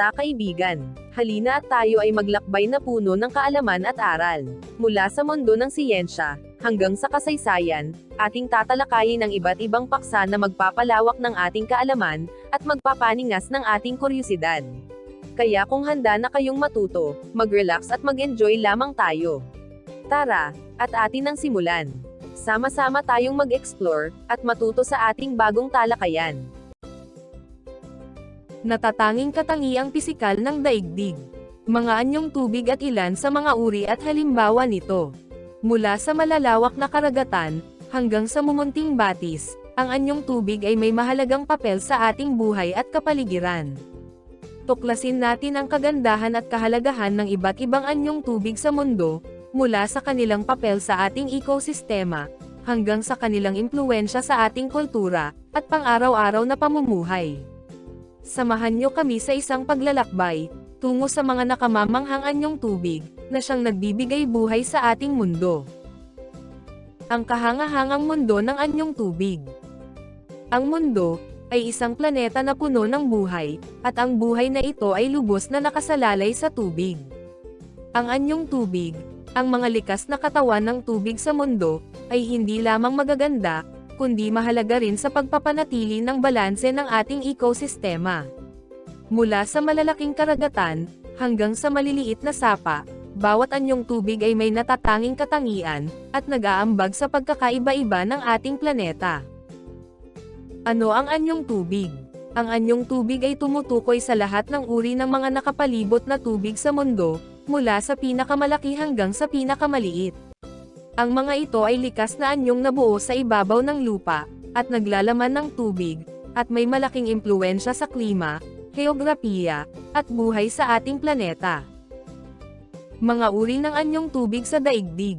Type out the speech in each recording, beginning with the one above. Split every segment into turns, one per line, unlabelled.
Kamusta kaibigan? Halina at tayo ay maglakbay na puno ng kaalaman at aral. Mula sa mundo ng siyensya, hanggang sa kasaysayan, ating tatalakayin ang iba't ibang paksa na magpapalawak ng ating kaalaman, at magpapaningas ng ating kuryosidad. Kaya kung handa na kayong matuto, mag-relax at mag-enjoy lamang tayo. Tara, at atin ang simulan. Sama-sama tayong mag-explore, at matuto sa ating bagong talakayan. Natatanging katangiang pisikal ng daigdig. Mga anyong tubig at ilan sa mga uri at halimbawa nito. Mula sa malalawak na karagatan, hanggang sa mumunting batis, ang anyong tubig ay may mahalagang papel sa ating buhay at kapaligiran. Tuklasin natin ang kagandahan at kahalagahan ng iba't ibang anyong tubig sa mundo, mula sa kanilang papel sa ating ekosistema, hanggang sa kanilang impluwensya sa ating kultura, at pang-araw-araw na pamumuhay. Samahan niyo kami sa isang paglalakbay, tungo sa mga nakamamanghang anyong tubig, na siyang nagbibigay buhay sa ating mundo. Ang kahangahangang mundo ng anyong tubig. Ang mundo, ay isang planeta na puno ng buhay, at ang buhay na ito ay lubos na nakasalalay sa tubig. Ang anyong tubig, ang mga likas na katawan ng tubig sa mundo, ay hindi lamang magaganda, kundi mahalaga rin sa pagpapanatili ng balanse ng ating ekosistema. Mula sa malalaking karagatan, hanggang sa maliliit na sapa, bawat anyong tubig ay may natatanging katangian, at nag-aambag sa pagkakaiba-iba ng ating planeta. Ano ang anyong tubig? Ang anyong tubig ay tumutukoy sa lahat ng uri ng mga nakapalibot na tubig sa mundo, mula sa pinakamalaki hanggang sa pinakamaliit. Ang mga ito ay likas na anyong nabuo sa ibabaw ng lupa, at naglalaman ng tubig, at may malaking impluwensya sa klima, heograpiya, at buhay sa ating planeta. Mga uri ng anyong tubig sa daigdig.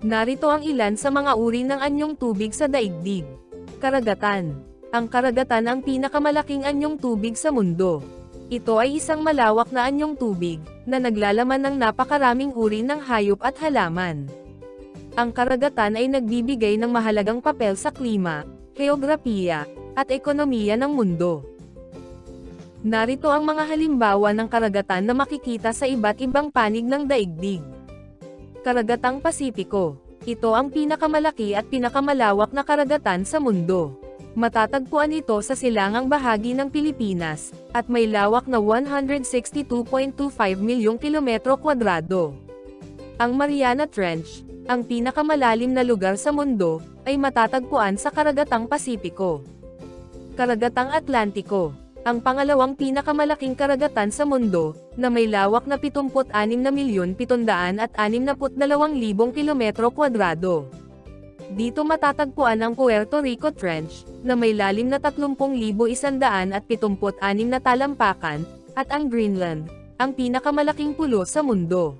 Narito ang ilan sa mga uri ng anyong tubig sa daigdig. Karagatan. Ang karagatan ang pinakamalaking anyong tubig sa mundo. Ito ay isang malawak na anyong tubig, na naglalaman ng napakaraming uri ng hayop at halaman. Ang karagatan ay nagbibigay ng mahalagang papel sa klima, heograpiya, at ekonomiya ng mundo. Narito ang mga halimbawa ng karagatan na makikita sa iba't ibang panig ng daigdig. Karagatang Pasipiko. Ito ang pinakamalaki at pinakamalawak na karagatan sa mundo. Matatagpuan ito sa silangang bahagi ng Pilipinas, at may lawak na 162.25 milyong kilometro kwadrado. Ang Mariana Trench, ang pinakamalalim na lugar sa mundo, ay matatagpuan sa Karagatang Pasipiko. Karagatang Atlantiko, ang pangalawang pinakamalaking karagatan sa mundo, na may lawak na 76,762,000 kilometro kwadrado. Dito matatagpuan ang Puerto Rico Trench, na may lalim na 30,176 na talampakan, at ang Greenland, ang pinakamalaking pulo sa mundo.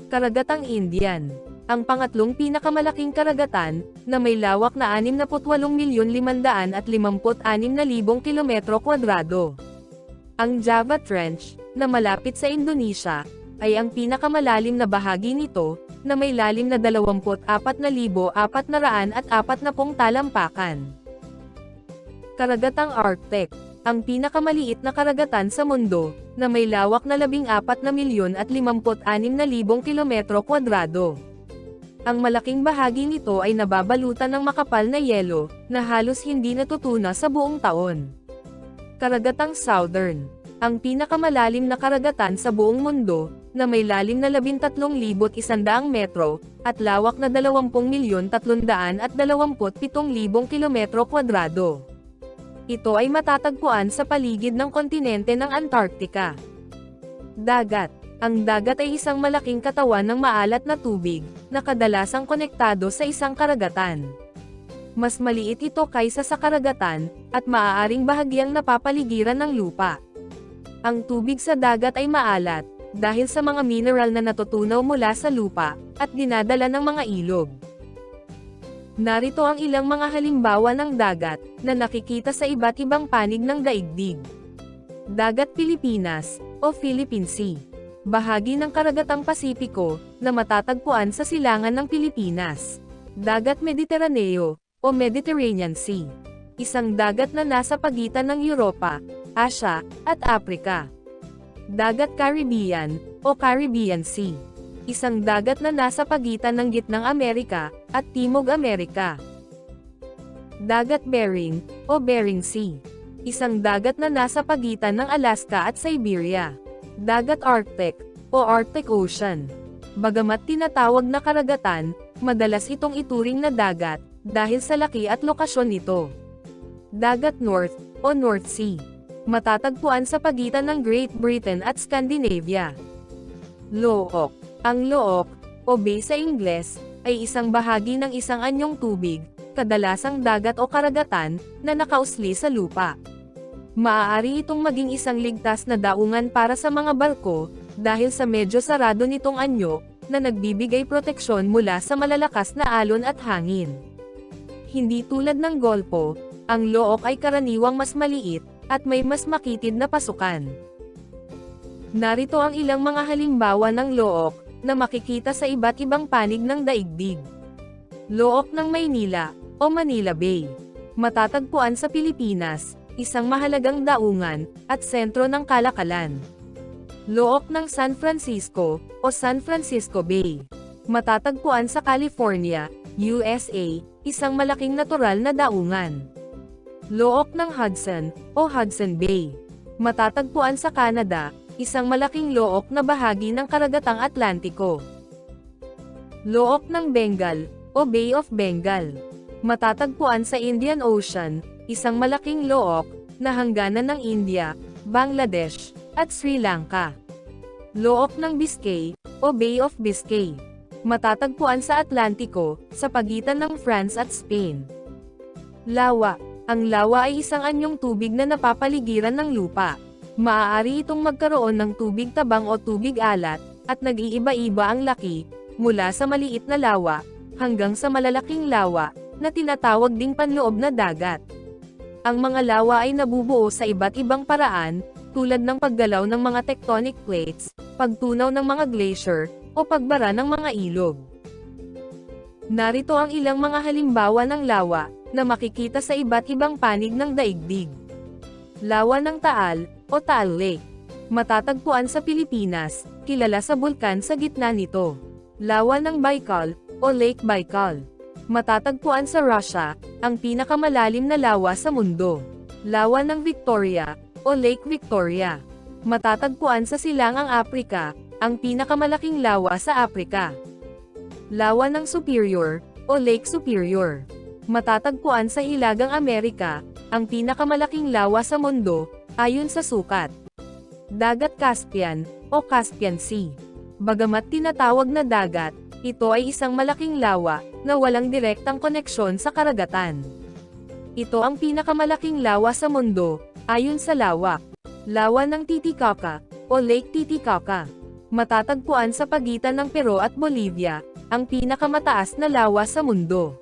Karagatang Indian, ang pangatlong pinakamalaking karagatan, na may lawak na 68,556,000 kilometro kwadrado. Ang Java Trench, na malapit sa Indonesia, ay ang pinakamalalim na bahagi nito, na may lalim na 24,440 talampakan. Karagatang Arctic, ang pinakamaliit na karagatan sa mundo, na may lawak na 14,056,000 kilometro kwadrado. Ang malaking bahagi nito ay nababalutan ng makapal na yelo, na halos hindi natutuna sa buong taon. Karagatang Southern, ang pinakamalalim na karagatan sa buong mundo, na may lalim na 13,100 metro, at lawak na 20,327,000 kilometro kwadrado. Ito ay matatagpuan sa paligid ng kontinente ng Antarctica. Dagat. Ang dagat ay isang malaking katawan ng maalat na tubig, na kadalasang konektado sa isang karagatan. Mas maliit ito kaysa sa karagatan, at maaaring bahagyang napapaligiran ng lupa. Ang tubig sa dagat ay maalat, dahil sa mga mineral na natutunaw mula sa lupa, at dinadala ng mga ilog. Narito ang ilang mga halimbawa ng dagat, na nakikita sa iba't ibang panig ng daigdig. Dagat Pilipinas, o Philippine Sea. Bahagi ng Karagatang Pasipiko, na matatagpuan sa silangan ng Pilipinas. Dagat Mediteraneo, o Mediterranean Sea. Isang dagat na nasa pagitan ng Europa, Asya, at Afrika. Dagat Caribbean, o Caribbean Sea. Isang dagat na nasa pagitan ng Gitnang Amerika, at Timog Amerika. Dagat Bering, o Bering Sea. Isang dagat na nasa pagitan ng Alaska at Siberia. Dagat Arctic, o Arctic Ocean. Bagamat tinatawag na karagatan, madalas itong ituring na dagat, dahil sa laki at lokasyon nito. Dagat North, o North Sea. Matatagpuan sa pagitan ng Great Britain at Scandinavia. Look. Ang look, o bay sa Ingles, ay isang bahagi ng isang anyong tubig, kadalasang dagat o karagatan, na nakausli sa lupa. Maaari itong maging isang ligtas na daungan para sa mga barko, dahil sa medyo sarado nitong anyo, na nagbibigay proteksyon mula sa malalakas na alon at hangin. Hindi tulad ng Golpo, ang look ay karaniwang mas maliit, at may mas makitid na pasukan. Narito ang ilang mga halimbawa ng look, na makikita sa iba't ibang panig ng daigdig. Look ng Maynila, o Manila Bay. Matatagpuan sa Pilipinas, isang mahalagang daungan, at sentro ng kalakalan. Look ng San Francisco, o San Francisco Bay. Matatagpuan sa California, USA, isang malaking natural na daungan. Look ng Hudson, o Hudson Bay. Matatagpuan sa Canada, isang malaking look na bahagi ng karagatang Atlantiko. Look ng Bengal, o Bay of Bengal. Matatagpuan sa Indian Ocean, isang malaking look, na hangganan ng India, Bangladesh, at Sri Lanka. Look ng Biscay, o Bay of Biscay. Matatagpuan sa Atlantiko, sa pagitan ng France at Spain. Lawa. Ang lawa ay isang anyong tubig na napapaligiran ng lupa. Maaari itong magkaroon ng tubig tabang o tubig alat, at nag-iiba-iba ang laki, mula sa maliit na lawa, hanggang sa malalaking lawa, na tinatawag ding panloob na dagat. Ang mga lawa ay nabubuo sa iba't ibang paraan, tulad ng paggalaw ng mga tectonic plates, pagtunaw ng mga glacier, o pagbara ng mga ilog. Narito ang ilang mga halimbawa ng lawa, na makikita sa iba't ibang panig ng daigdig. Lawa ng Taal, o Taal Lake. Matatagpuan sa Pilipinas, kilala sa bulkan sa gitna nito. Lawa ng Baikal, o Lake Baikal. Matatagpuan sa Russia, ang pinakamalalim na lawa sa mundo. Lawa ng Victoria, o Lake Victoria. Matatagpuan sa Silangang Africa, ang pinakamalaking lawa sa Africa. Lawa ng Superior, o Lake Superior. Matatagpuan sa Hilagang Amerika, ang pinakamalaking lawa sa mundo, ayon sa sukat. Dagat Caspian, o Caspian Sea. Bagamat tinatawag na dagat, ito ay isang malaking lawa, na walang direktang koneksyon sa karagatan. Ito ang pinakamalaking lawa sa mundo, ayon sa lawak. Lawa ng Titicaca, o Lake Titicaca. Matatagpuan sa pagitan ng Peru at Bolivia, ang pinakamataas na lawa sa mundo.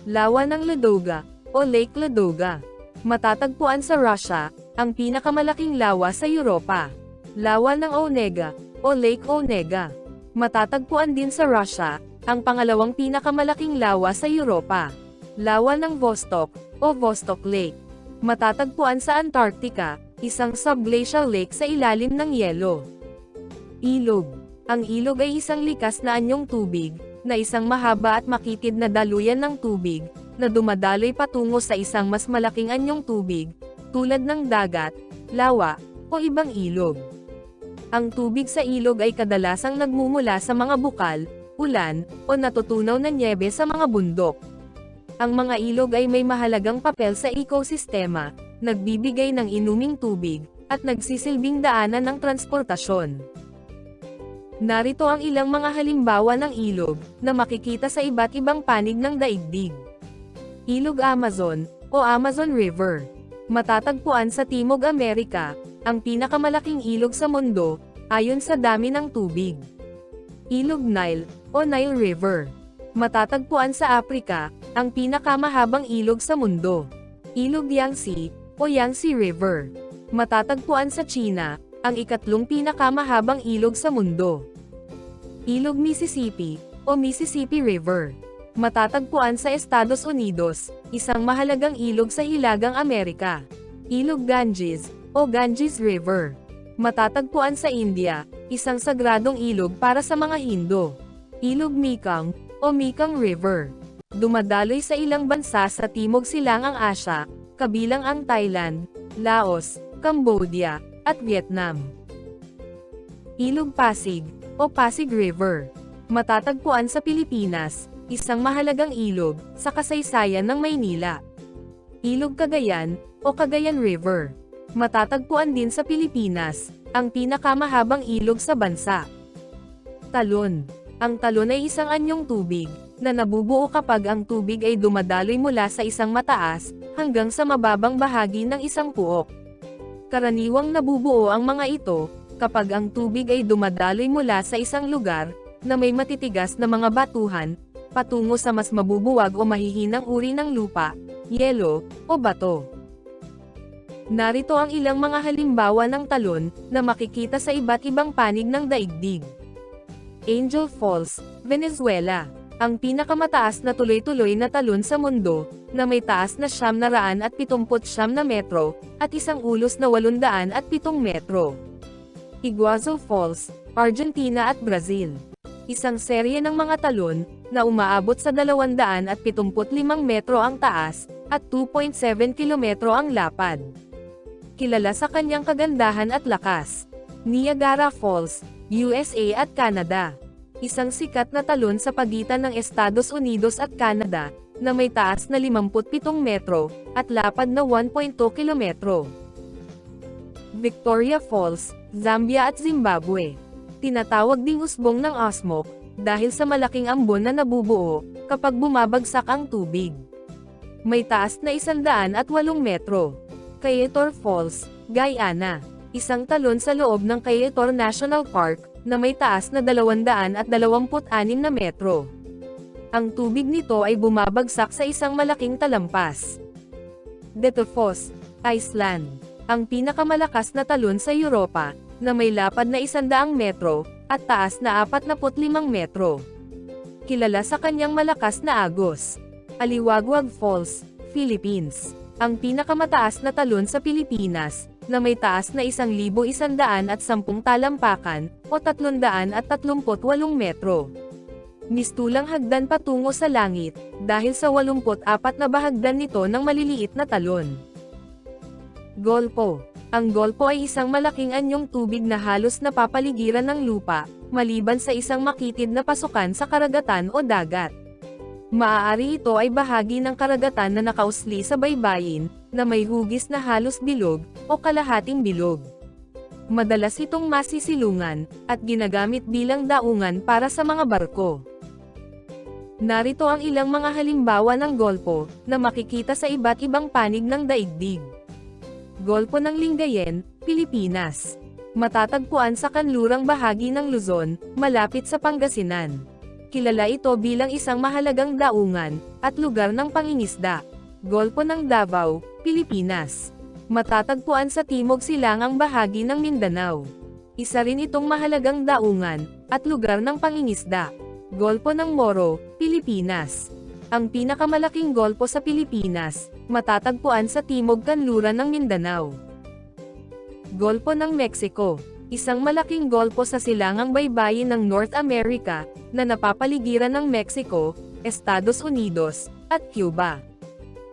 Lawa ng Ladoga, o Lake Ladoga. Matatagpuan sa Russia, ang pinakamalaking lawa sa Europa. Lawa ng Onega, o Lake Onega. Matatagpuan din sa Russia, ang pangalawang pinakamalaking lawa sa Europa. Lawa ng Vostok, o Vostok Lake. Matatagpuan sa Antarctica, isang subglacial lake sa ilalim ng yelo. Ilog. Ang ilog ay isang likas na anyong tubig, na isang mahaba at makitid na daluyan ng tubig, na dumadaloy patungo sa isang mas malaking anyong tubig, tulad ng dagat, lawa, o ibang ilog. Ang tubig sa ilog ay kadalasang nagmumula sa mga bukal, ulan, o natutunaw na nyebe sa mga bundok. Ang mga ilog ay may mahalagang papel sa ekosistema, nagbibigay ng inuming tubig, at nagsisilbing daanan ng transportasyon. Narito ang ilang mga halimbawa ng ilog, na makikita sa iba't ibang panig ng daigdig. Ilog Amazon, o Amazon River. Matatagpuan sa Timog Amerika, ang pinakamalaking ilog sa mundo, ayon sa dami ng tubig. Ilog Nile, o Nile River. Matatagpuan sa Africa, ang pinakamahabang ilog sa mundo. Ilog Yangtze, o Yangtze River. Matatagpuan sa China, ang ikatlong pinakamahabang ilog sa mundo. Ilog Mississippi, o Mississippi River. Matatagpuan sa Estados Unidos, isang mahalagang ilog sa Hilagang Amerika. Ilog Ganges, o Ganges River. Matatagpuan sa India, isang sagradong ilog para sa mga Hindo. Ilog Mekong, o Mekong River. Dumadaloy sa ilang bansa sa Timog Silangang Asya, kabilang ang Thailand, Laos, Cambodia, at Vietnam. Ilog Pasig, o Pasig River. Matatagpuan sa Pilipinas, isang mahalagang ilog, sa kasaysayan ng Maynila. Ilog Cagayan, o Cagayan River. Matatagpuan din sa Pilipinas, ang pinakamahabang ilog sa bansa. Talon. Ang talon ay isang anyong tubig, na nabubuo kapag ang tubig ay dumadaloy mula sa isang mataas, hanggang sa mababang bahagi ng isang puok. Karaniwang nabubuo ang mga ito, kapag ang tubig ay dumadaloy mula sa isang lugar, na may matitigas na mga batuhan, patungo sa mas mabubuwag o mahihinang uri ng lupa, yelo, o bato. Narito ang ilang mga halimbawa ng talon, na makikita sa iba't ibang panig ng daigdig. Angel Falls, Venezuela. Ang pinakamataas na tuloy-tuloy na talon sa mundo, na may taas na 979 na metro, at isang ulos na 807 metro. Iguazu Falls, Argentina at Brazil. Isang serye ng mga talon, na umaabot sa 275 metro ang taas, at 2.7 kilometro ang lapad. Kilala sa kanyang kagandahan at lakas. Niagara Falls, USA at Canada. Isang sikat na talon sa pagitan ng Estados Unidos at Canada, na may taas na 57 metro, at lapad na 1.2 kilometro. Victoria Falls, Zambia at Zimbabwe. Tinatawag ding usbong ng Osmoc, dahil sa malaking ambon na nabubuo, kapag bumabagsak ang tubig. May taas na 108 metro. Cayetor Falls, Guyana. Isang talon sa loob ng Cayetor National Park, na may taas na 226 na metro. Ang tubig nito ay bumabagsak sa isang malaking talampas. Dettifoss, Iceland. Ang pinakamalakas na talon sa Europa, na may lapad na 100 metro, at taas na 45 metro. Kilala sa kanyang malakas na agos. Aliwagwag Falls, Philippines. Ang pinakamataas na talon sa Pilipinas, na may taas na 1,110 talampakan, o 338 metro. Mistulang hagdan patungo sa langit, dahil sa 84 na bahagdan nito ng maliliit na talon. Golpo. Ang golpo ay isang malaking anyong tubig na halos napapaligiran ng lupa, maliban sa isang makitid na pasukan sa karagatan o dagat. Maaari ito ay bahagi ng karagatan na nakausli sa baybayin, na may hugis na halos bilog, o kalahating bilog. Madalas itong masisilungan, at ginagamit bilang daungan para sa mga barko. Narito ang ilang mga halimbawa ng golpo, na makikita sa iba't ibang panig ng daigdig. Golpo ng Lingayen, Pilipinas. Matatagpuan sa kanlurang bahagi ng Luzon, malapit sa Pangasinan. Kilala ito bilang isang mahalagang daungan, at lugar ng pangingisda. Golpo ng Davao, Pilipinas. Matatagpuan sa timog silangang bahagi ng Mindanao. Isa rin itong mahalagang daungan, at lugar ng pangingisda. Golpo ng Moro, Pilipinas. Ang pinakamalaking golpo sa Pilipinas, matatagpuan sa timog kanluran ng Mindanao. Golpo ng Mexico. Isang malaking golpo sa silangang baybayin ng North America, na napapaligiran ng Mexico, Estados Unidos, at Cuba.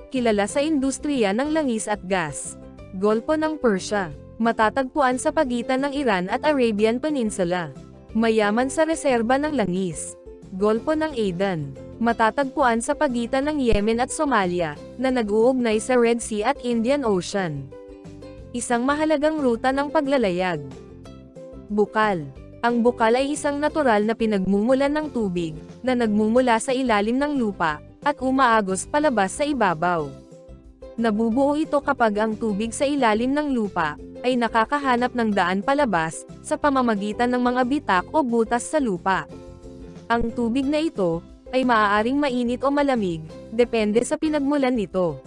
Kilala sa industriya ng langis at gas. Golpo ng Persia. Matatagpuan sa pagitan ng Iran at Arabian Peninsula. Mayaman sa reserba ng langis. Golpo ng Aden. Matatagpuan sa pagitan ng Yemen at Somalia, na nag-uugnay sa Red Sea at Indian Ocean. Isang mahalagang ruta ng paglalayag. Bukal. Ang bukal ay isang natural na pinagmumulan ng tubig, na nagmumula sa ilalim ng lupa, at umaagos palabas sa ibabaw. Nabubuo ito kapag ang tubig sa ilalim ng lupa, ay nakakahanap ng daan palabas, sa pamamagitan ng mga bitak o butas sa lupa. Ang tubig na ito, ay maaaring mainit o malamig, depende sa pinagmulan nito.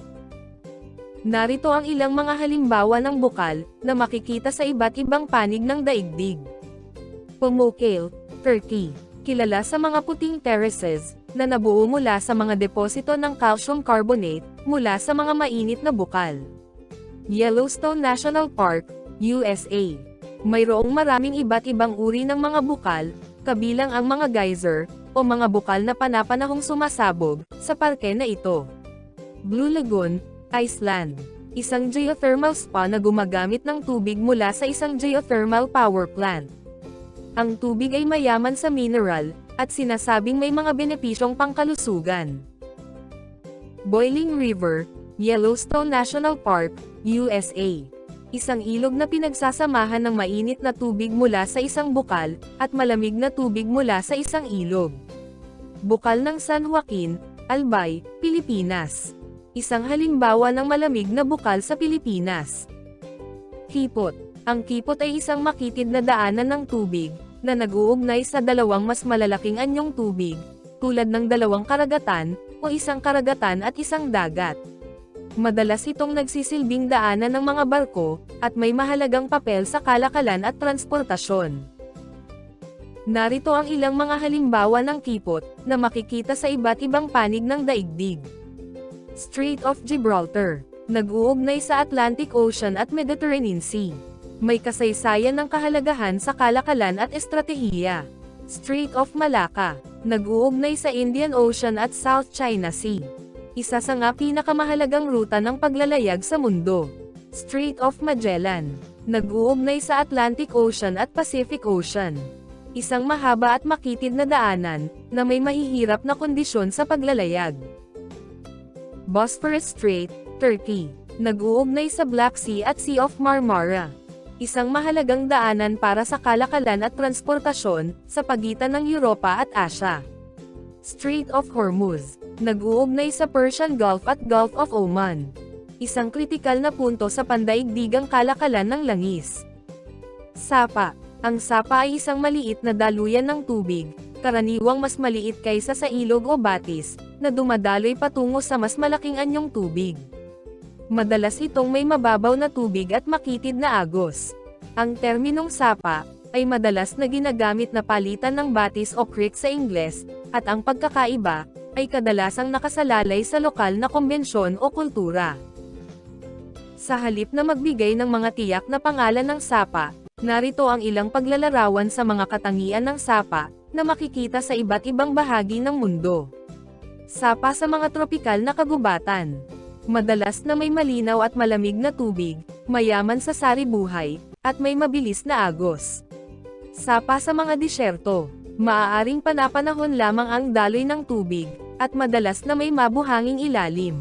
Narito ang ilang mga halimbawa ng bukal, na makikita sa iba't ibang panig ng daigdig. Pamukkale, Turkey. Kilala sa mga puting terraces, na nabuo mula sa mga deposito ng calcium carbonate, mula sa mga mainit na bukal. Yellowstone National Park, USA. Mayroong maraming iba't ibang uri ng mga bukal, kabilang ang mga geyser, o mga bukal na panapanahong sumasabog, sa parke na ito. Blue Lagoon, Iceland. Isang geothermal spa na gumagamit ng tubig mula sa isang geothermal power plant. Ang tubig ay mayaman sa mineral, at sinasabing may mga benepisyong pangkalusugan. Boiling River, Yellowstone National Park, USA. Isang ilog na pinagsasamahan ng mainit na tubig mula sa isang bukal, at malamig na tubig mula sa isang ilog. Bukal ng San Joaquin, Albay, Pilipinas. Isang halimbawa ng malamig na bukal sa Pilipinas. Kipot. Ang kipot ay isang makitid na daanan ng tubig, na nag-uugnay sa dalawang mas malalaking anyong tubig, tulad ng dalawang karagatan, o isang karagatan at isang dagat. Madalas itong nagsisilbing daanan ng mga barko, at may mahalagang papel sa kalakalan at transportasyon. Narito ang ilang mga halimbawa ng kipot, na makikita sa iba't ibang panig ng daigdig. Strait of Gibraltar. Nag-uugnay sa Atlantic Ocean at Mediterranean Sea. May kasaysayan ng kahalagahan sa kalakalan at estratehiya. Strait of Malacca. Nag-uugnay sa Indian Ocean at South China Sea. Isa sa nga pinakamahalagang ruta ng paglalayag sa mundo. Strait of Magellan. Nag-uugnay sa Atlantic Ocean at Pacific Ocean. Isang mahaba at makitid na daanan, na may mahihirap na kondisyon sa paglalayag. Bosphorus Strait, Turkey. Nag-uugnay sa Black Sea at Sea of Marmara. Isang mahalagang daanan para sa kalakalan at transportasyon, sa pagitan ng Europa at Asya. Strait of Hormuz. Nag-uugnay sa Persian Gulf at Gulf of Oman. Isang kritikal na punto sa pandaigdigang kalakalan ng langis. Sapa. Ang sapa ay isang maliit na daluyan ng tubig, karaniwang mas maliit kaysa sa ilog o batis, na dumadaloy patungo sa mas malaking anyong tubig. Madalas itong may mababaw na tubig at makitid na agos. Ang terminong sapa ay madalas na ginagamit na palitan ng batis o creek sa Ingles, at ang pagkakaiba ay kadalasang nakasalalay sa lokal na kumbensyon o kultura. Sa halip na magbigay ng mga tiyak na pangalan ng sapa, narito ang ilang paglalarawan sa mga katangian ng sapa, na makikita sa iba't ibang bahagi ng mundo. Sapa sa mga tropikal na kagubatan. Madalas na may malinaw at malamig na tubig, mayaman sa sari-buhay, at may mabilis na agos. Sapa sa mga disyerto. Maaaring panapanahon lamang ang daloy ng tubig, at madalas na may mabuhanging ilalim.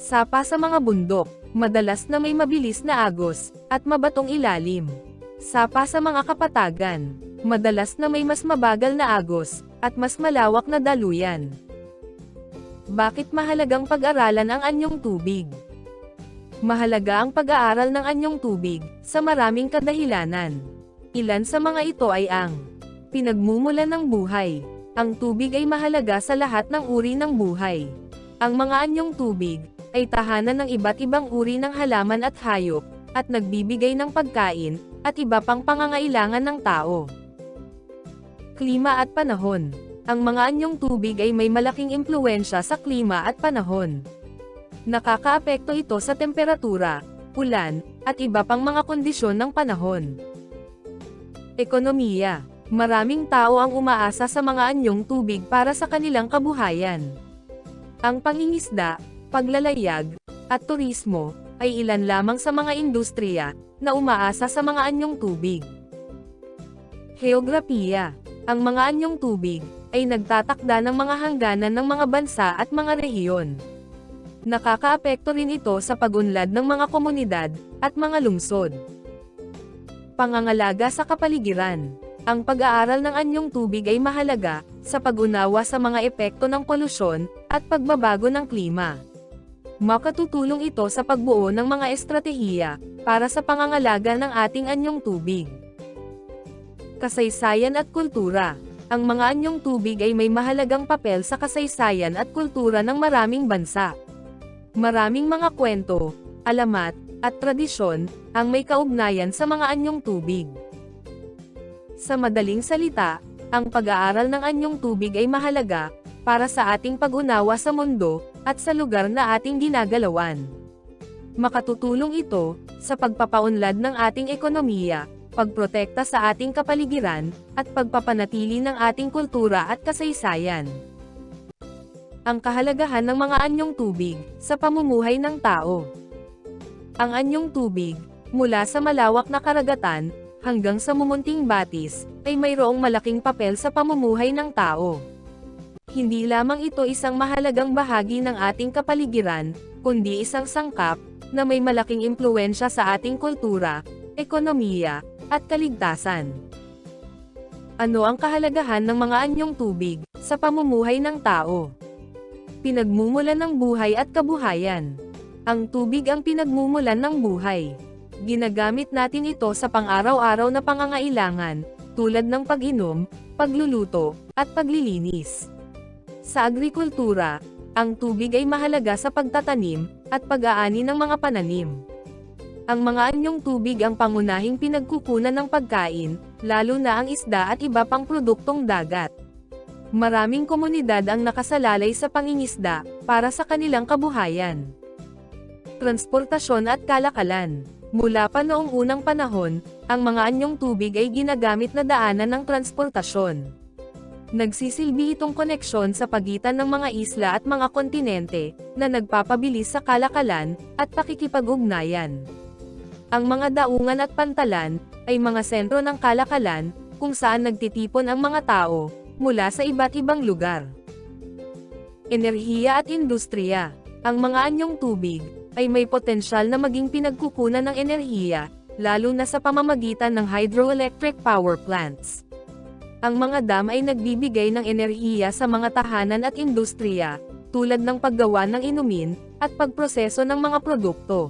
Sapa sa mga bundok. Madalas na may mabilis na agos, at mabatong ilalim. Sapa sa mga kapatagan. Madalas na may mas mabagal na agos, at mas malawak na daluyan. Bakit mahalagang pag-aralan ang anyong tubig? Mahalaga ang pag-aaral ng anyong tubig, sa maraming kadahilanan. Ilan sa mga ito ay ang pinagmumulan ng buhay. Ang tubig ay mahalaga sa lahat ng uri ng buhay. Ang mga anyong tubig ay tahanan ng iba't ibang uri ng halaman at hayop, at nagbibigay ng pagkain, at iba pang pangangailangan ng tao. Klima at panahon. Ang mga anyong tubig ay may malaking impluwensya sa klima at panahon. Nakakaapekto ito sa temperatura, ulan, at iba pang mga kondisyon ng panahon. Ekonomiya. Maraming tao ang umaasa sa mga anyong tubig para sa kanilang kabuhayan. Ang pangingisda, paglalayag, at turismo, ay ilan lamang sa mga industriya, na umaasa sa mga anyong tubig. Heograpiya. Ang mga anyong tubig, ay nagtatakda ng mga hangganan ng mga bansa at mga rehiyon. Nakakaapekto rin ito sa pag-unlad ng mga komunidad, at mga lungsod. Pangangalaga sa kapaligiran. Ang pag-aaral ng anyong tubig ay mahalaga, sa pag-unawa sa mga epekto ng polusyon, at pagbabago ng klima. Makatutulong ito sa pagbuo ng mga estratehiya, para sa pangangalaga ng ating anyong tubig. Kasaysayan at kultura. Ang mga anyong tubig ay may mahalagang papel sa kasaysayan at kultura ng maraming bansa. Maraming mga kwento, alamat, at tradisyon, ang may kaugnayan sa mga anyong tubig. Sa madaling salita, ang pag-aaral ng anyong tubig ay mahalaga, para sa ating pag-unawa sa mundo, at sa lugar na ating ginagalawan. Makatutulong ito sa pagpapaunlad ng ating ekonomiya, pagprotekta sa ating kapaligiran, at pagpapanatili ng ating kultura at kasaysayan. Ang kahalagahan ng mga anyong tubig sa pamumuhay ng tao. Ang anyong tubig, mula sa malawak na karagatan hanggang sa mumunting batis, ay mayroong malaking papel sa pamumuhay ng tao. Hindi lamang ito isang mahalagang bahagi ng ating kapaligiran, kundi isang sangkap na may malaking impluwensya sa ating kultura, ekonomiya, at kaligtasan. Ano ang kahalagahan ng mga anyong tubig sa pamumuhay ng tao? Pinagmumulan ng buhay at kabuhayan. Ang tubig ang pinagmumulan ng buhay. Ginagamit natin ito sa pang-araw-araw na pangangailangan, tulad ng pag-inom, pagluluto, at paglilinis. Sa agrikultura, ang tubig ay mahalaga sa pagtatanim at pag-aani ng mga pananim. Ang mga anyong tubig ang pangunahing pinagkukunan ng pagkain, lalo na ang isda at iba pang produktong dagat. Maraming komunidad ang nakasalalay sa pangingisda para sa kanilang kabuhayan. Transportasyon at kalakalan. Mula pa noong unang panahon, ang mga anyong tubig ay ginagamit na daanan ng transportasyon. Nagsisilbi itong koneksyon sa pagitan ng mga isla at mga kontinente, na nagpapabilis sa kalakalan at pakikipag-ugnayan. Ang mga daungan at pantalan ay mga sentro ng kalakalan, kung saan nagtitipon ang mga tao mula sa iba't ibang lugar. Enerhiya at industriya. Ang mga anyong tubig ay may potensyal na maging pinagkukunan ng enerhiya, lalo na sa pamamagitan ng hydroelectric power plants. Ang mga dam ay nagbibigay ng enerhiya sa mga tahanan at industriya, tulad ng paggawa ng inumin at pagproseso ng mga produkto.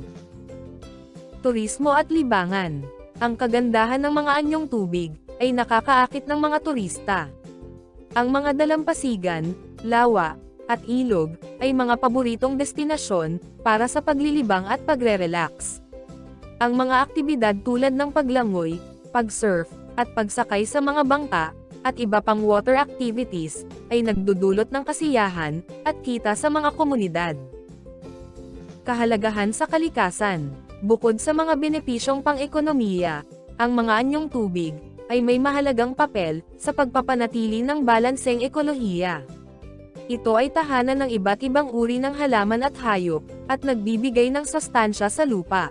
Turismo at libangan. Ang kagandahan ng mga anyong tubig ay nakakaakit ng mga turista. Ang mga dalampasigan, lawa, at ilog ay mga paboritong destinasyon para sa paglilibang at pagre-relax. Ang mga aktibidad tulad ng paglangoy, pag-surf, at pagsakay sa mga bangka, at iba pang water activities, ay nagdudulot ng kasiyahan at kita sa mga komunidad. Kahalagahan sa kalikasan. Bukod sa mga benepisyong pang-ekonomiya, ang mga anyong tubig ay may mahalagang papel sa pagpapanatili ng balanseng ekolohiya. Ito ay tahanan ng iba't ibang uri ng halaman at hayop, at nagbibigay ng sustansya sa lupa.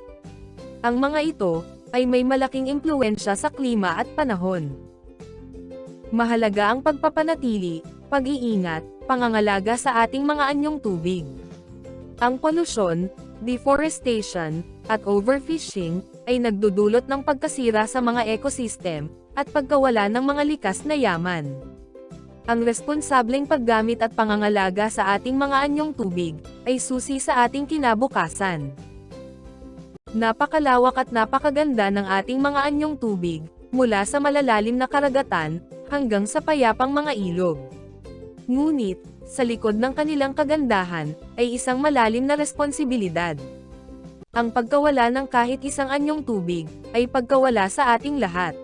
Ang mga ito ay may malaking impluwensya sa klima at panahon. Mahalaga ang pagpapanatili, pag-iingat, pangangalaga sa ating mga anyong tubig. Ang polusyon, deforestation, at overfishing ay nagdudulot ng pagkasira sa mga ecosystem at pagkawala ng mga likas na yaman. Ang responsableng paggamit at pangangalaga sa ating mga anyong tubig ay susi sa ating kinabukasan. Napakalawak at napakaganda ng ating mga anyong tubig, mula sa malalalim na karagatan hanggang sa payapang mga ilog. Ngunit, sa likod ng kanilang kagandahan ay isang malalim na responsibilidad. Ang pagkawala ng kahit isang anyong tubig ay pagkawala sa ating lahat.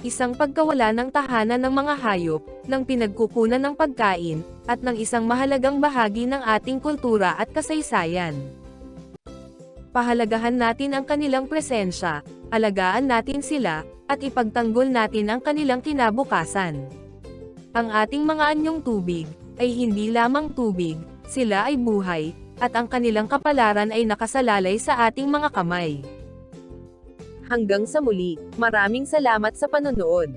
Isang pagkawala ng tahanan ng mga hayop, ng pinagkukunan ng pagkain, at ng isang mahalagang bahagi ng ating kultura at kasaysayan. Pahalagahan natin ang kanilang presensya, alagaan natin sila, at ipagtanggol natin ang kanilang kinabukasan. Ang ating mga anyong tubig ay hindi lamang tubig, sila ay buhay, at ang kanilang kapalaran ay nakasalalay sa ating mga kamay. Hanggang sa muli, maraming salamat sa panonood.